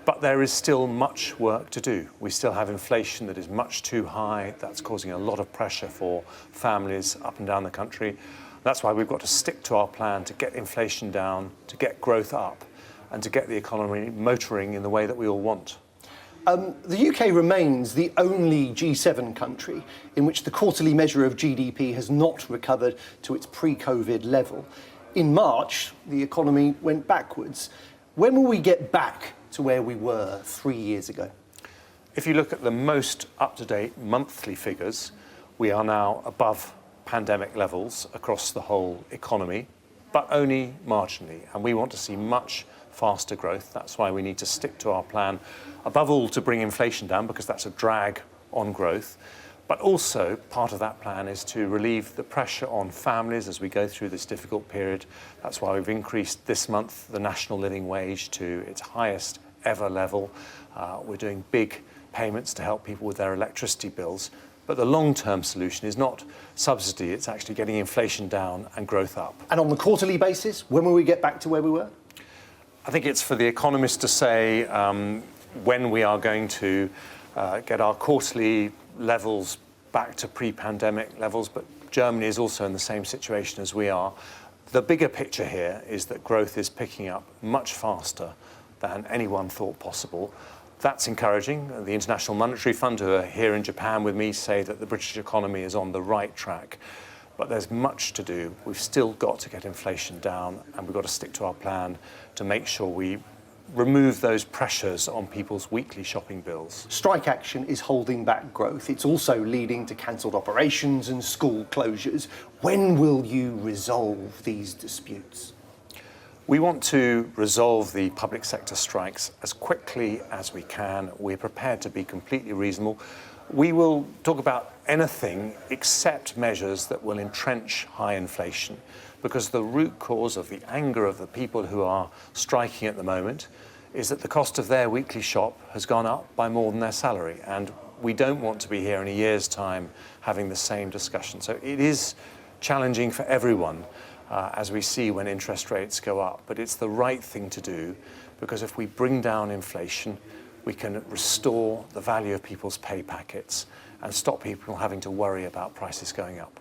But there is still much work to do. We still have inflation that is much too high. That's causing a lot of pressure for families up and down the country. That's why we've got to stick to our plan to get inflation down, to get growth up, and to get the economy motoring in the way that we all want. The UK remains the only G7 country in which the quarterly measure of GDP has not recovered to its pre-COVID level. In March, the economy went backwards. When will we get back to where we were 3 years ago? If you look at the most up-to-date monthly figures, we are now above pandemic levels across the whole economy, but only marginally. And we want to see much faster growth. That's why we need to stick to our plan, above all to bring inflation down, because that's a drag on growth. But also, part of that plan is to relieve the pressure on families as we go through this difficult period. That's why we've increased this month the national living wage to its highest ever level. We're doing big payments to help people with their electricity bills. But the long-term solution is not subsidy, it's actually getting inflation down and growth up. And on the quarterly basis, when will we get back to where we were? I think it's for the economists to say when we are going to get our quarterly levels back to pre-pandemic levels, but Germany is also in the same situation as we are. The bigger picture here is that growth is picking up much faster than anyone thought possible. That's encouraging. The International Monetary Fund, who are here in Japan with me, say that the British economy is on the right track. But there's much to do. We've still got to get inflation down, and we've got to stick to our plan to make sure we remove those pressures on people's weekly shopping bills. Strike action is holding back growth. It's also leading to cancelled operations and school closures. When will you resolve these disputes? We want to resolve the public sector strikes as quickly as we can. We're prepared to be completely reasonable. We will talk about anything except measures that will entrench high inflation, because the root cause of the anger of the people who are striking at the moment is that the cost of their weekly shop has gone up by more than their salary. And we don't want to be here in a year's time having the same discussion. So it is challenging for everyone as we see when interest rates go up. But it's the right thing to do, because if we bring down inflation, we can restore the value of people's pay packets and stop people having to worry about prices going up.